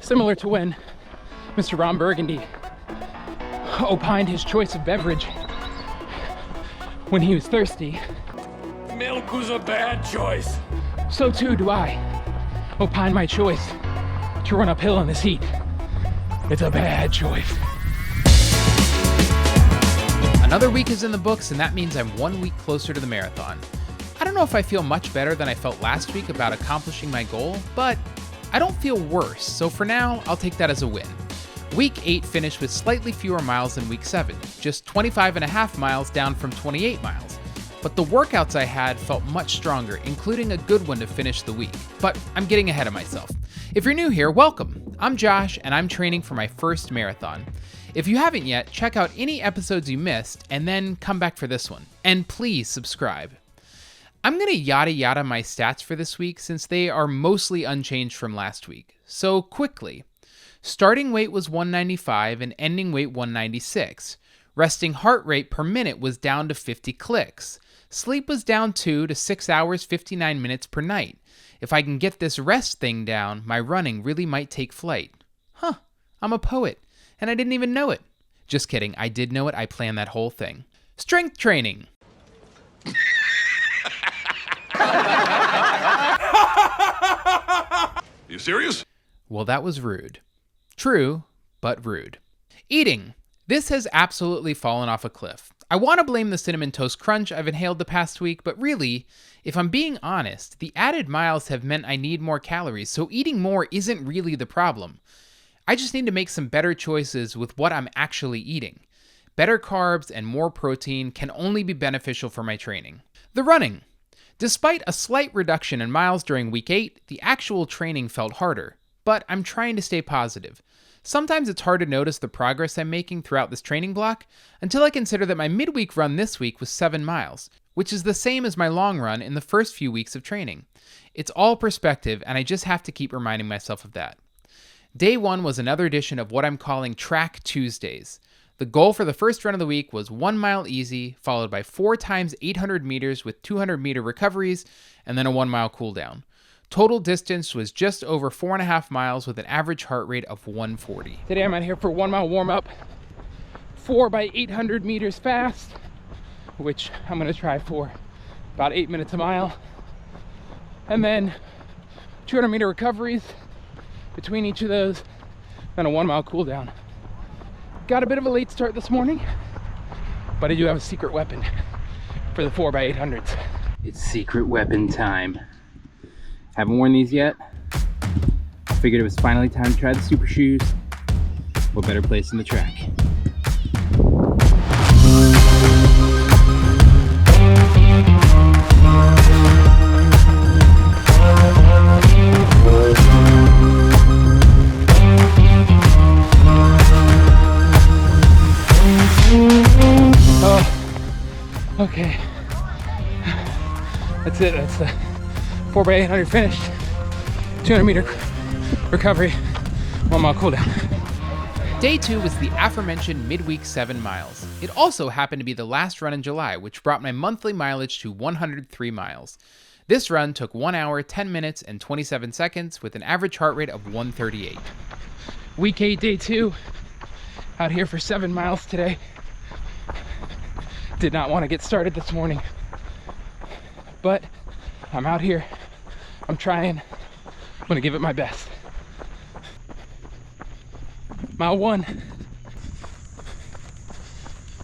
Similar to when Mr. Ron Burgundy opined his choice of beverage when he was thirsty. Milk was a bad choice. So too do I opine my choice to run uphill in this heat. It's a bad choice. Another week is in the books, and that means I'm 1 week closer to the marathon. I don't know if I feel much better than I felt last week about accomplishing my goal, but I don't feel worse, so for now, I'll take that as a win. Week 8 finished with slightly fewer miles than week 7, just 25.5 miles down from 28 miles. But the workouts I had felt much stronger, including a good one to finish the week. But I'm getting ahead of myself. If you're new here, welcome. I'm Josh, and I'm training for my first marathon. If you haven't yet, check out any episodes you missed, and then come back for this one. And please subscribe. I'm going to yada my stats for this week since they are mostly unchanged from last week. So quickly, starting weight was 195 and ending weight 196. Resting heart rate per minute was down to 50 clicks. Sleep was down 2 to 6 hours 59 minutes per night. If I can get this rest thing down, my running really might take flight. I'm a poet, and I didn't even know it. Just kidding, I did know it, I planned that whole thing. Strength training. You serious? Well, that was rude. True, but rude. Eating. This has absolutely fallen off a cliff. I want to blame the Cinnamon Toast Crunch I've inhaled the past week, but really, if I'm being honest, the added miles have meant I need more calories, so eating more isn't really the problem. I just need to make some better choices with what I'm actually eating. Better carbs and more protein can only be beneficial for my training. The running. Despite a slight reduction in miles during week 8, the actual training felt harder, but I'm trying to stay positive. Sometimes it's hard to notice the progress I'm making throughout this training block until I consider that my midweek run this week was 7 miles, which is the same as my long run in the first few weeks of training. It's all perspective, and I just have to keep reminding myself of that. Day 1 was another edition of what I'm calling Track Tuesdays. The goal for the first run of the week was 1 mile easy, followed by 4 times 800 meters with 200 meter recoveries, and then a 1 mile cool down. Total distance was just over 4.5 miles with an average heart rate of 140. Today I'm out here for 1 mile warm up, 4 by 800 meters fast, which I'm gonna try for about 8 minutes a mile. And then 200 meter recoveries between each of those, and a 1 mile cool down. Got a bit of a late start this morning, but I do have a secret weapon for the 4 by 800s. It's secret weapon time. Haven't worn these yet. I figured it was finally time to try the super shoes. What better place than the track? Okay, that's it. That's the 4 by 800 finished. 200 meter recovery, 1 mile cool down. Day 2 was the aforementioned midweek 7 miles. It also happened to be the last run in July, which brought my monthly mileage to 103 miles. This run took 1 hour, 10 minutes, and 27 seconds with an average heart rate of 138. Week 8, day 2, out here for 7 miles today. Did not want to get started this morning, but I'm out here. I'm trying. I'm gonna give it my best. Mile 1,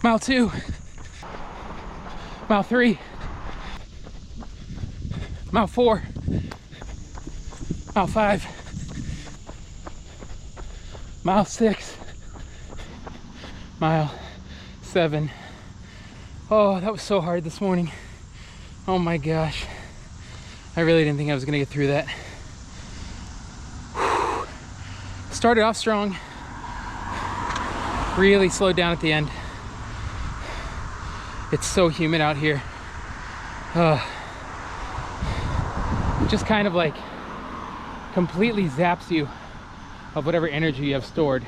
mile 2, mile 3, mile 4, mile 5, mile 6, mile 7. Oh, that was so hard this morning. Oh my gosh. I really didn't think I was gonna get through that. Whew. Started off strong. Really slowed down at the end. It's so humid out here. Just kind of like completely zaps you of whatever energy you have stored.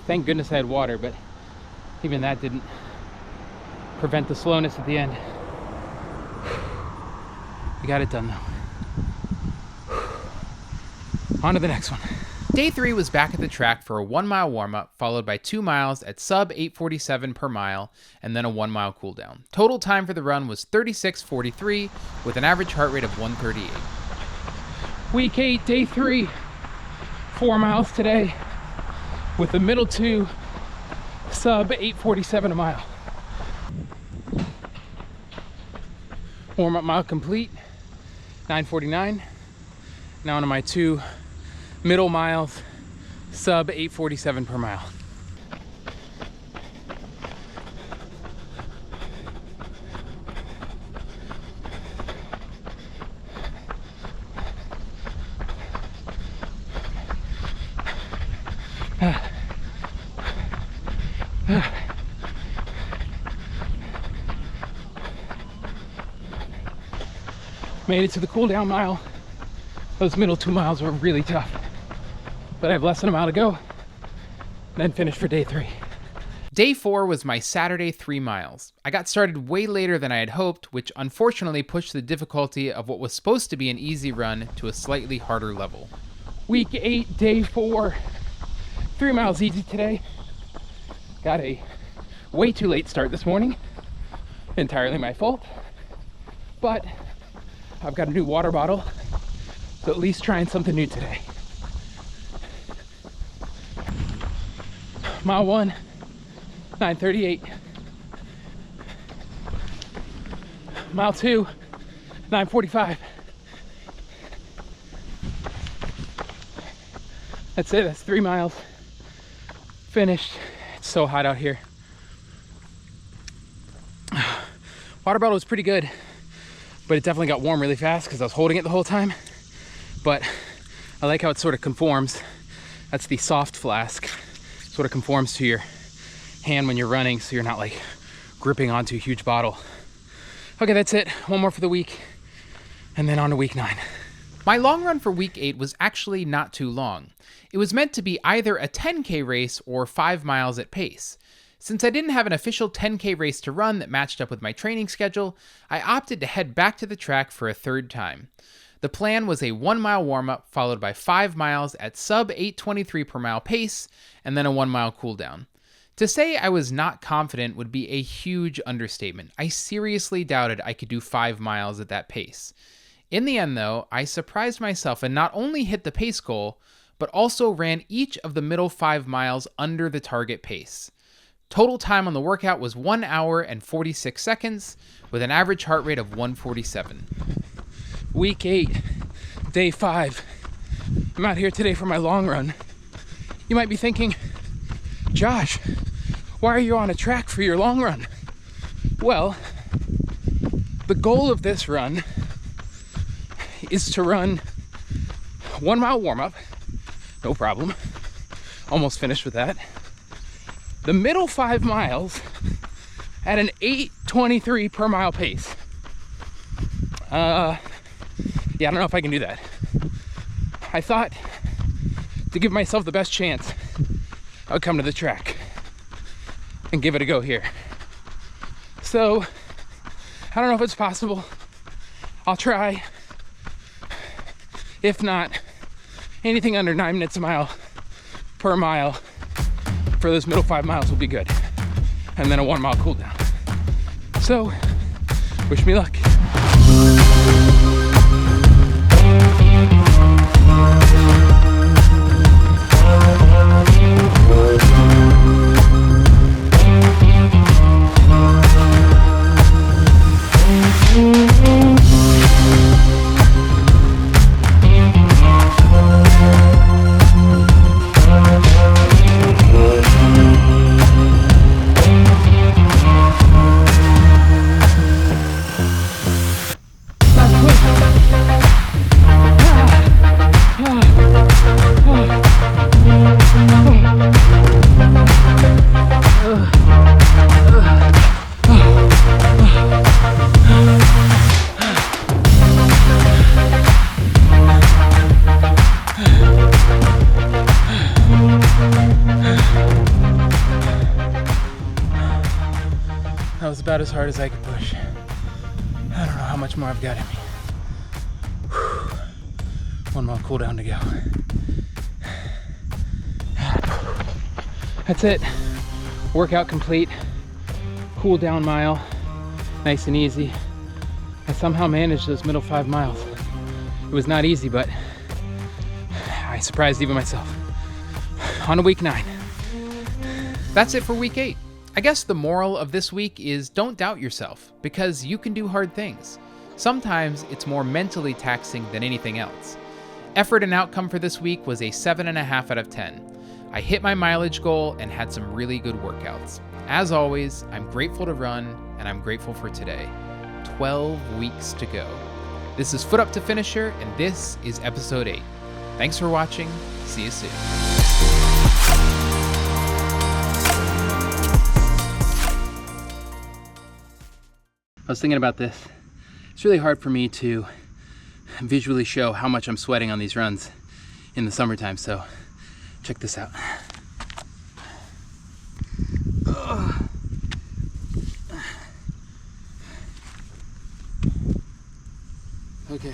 Thank goodness I had water, but even that didn't prevent the slowness at the end. We got it done though. On to the next one. Day 3 was back at the track for a 1 mile warm-up, followed by 2 miles at sub 8:47 per mile, and then a 1 mile cooldown. Total time for the run was 36:43, with an average heart rate of 138. Week 8, day 3, 4 miles today, with the middle 2, sub 8:47 a mile. Warm-up mile complete, 9:49. Now onto my 2 middle miles, sub 8:47 per mile. Made it to the cool down mile. Those middle 2 miles were really tough, but I have less than a mile to go, then finish for day 3. Day 4 was my Saturday 3 miles. I got started way later than I had hoped, which unfortunately pushed the difficulty of what was supposed to be an easy run to a slightly harder level. Week 8, day 4, 3 miles easy today. Got a way too late start this morning. Entirely my fault, but I've got a new water bottle, so at least trying something new today. Mile 1, 9:38. Mile 2, 9:45. That's it, that's 3 miles. Finished. It's so hot out here. Water bottle was pretty good, but it definitely got warm really fast because I was holding it the whole time. But I like how it sort of conforms. That's the soft flask. Sort of conforms to your hand when you're running, so you're not like gripping onto a huge bottle. Okay, that's it. One more for the week, and then on to week 9. My long run for week 8 was actually not too long. It was meant to be either a 10K race or 5 miles at pace. Since I didn't have an official 10K race to run that matched up with my training schedule, I opted to head back to the track for a third time. The plan was a 1 mile warm-up followed by 5 miles at sub 8:23 per mile pace, and then a 1 mile cooldown. To say I was not confident would be a huge understatement. I seriously doubted I could do 5 miles at that pace. In the end though, I surprised myself and not only hit the pace goal, but also ran each of the middle 5 miles under the target pace. Total time on the workout was 1 hour and 46 seconds, with an average heart rate of 147. Week 8, day 5. I'm out here today for my long run. You might be thinking, Josh, why are you on a track for your long run? Well, the goal of this run is to run 1 mile warm-up, no problem, almost finished with that. The middle 5 miles at an 8:23 per mile pace. Yeah, I don't know if I can do that. I thought to give myself the best chance, I would come to the track and give it a go here. So, I don't know if it's possible. I'll try. If not, anything under 9 minutes a mile per mile for those middle 5 miles will be good. And then a 1 mile cool down. So, wish me luck. That was about as hard as I could push. I don't know how much more I've got in me. 1 more cool down to go. That's it. Workout complete. Cool down mile. Nice and easy. I somehow managed those middle 5 miles. It was not easy, but I surprised even myself. On to week 9. That's it for week 8. I guess the moral of this week is don't doubt yourself, because you can do hard things. Sometimes it's more mentally taxing than anything else. Effort and outcome for this week was a 7.5 out of 10. I hit my mileage goal and had some really good workouts. As always, I'm grateful to run, and I'm grateful for today. 12 weeks to go. This is Foot Up to Finisher, and this is episode 8. Thanks for watching. See you soon. I was thinking about this. It's really hard for me to visually show how much I'm sweating on these runs in the summertime, so check this out. Okay,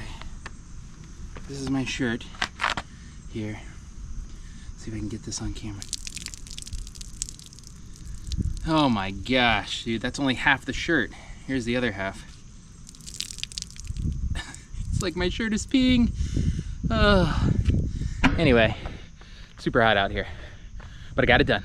this is my shirt here. See if I can get this on camera. Oh my gosh, dude, that's only half the shirt. Here's the other half. It's like my shirt is peeing. Anyway, super hot out here, but I got it done.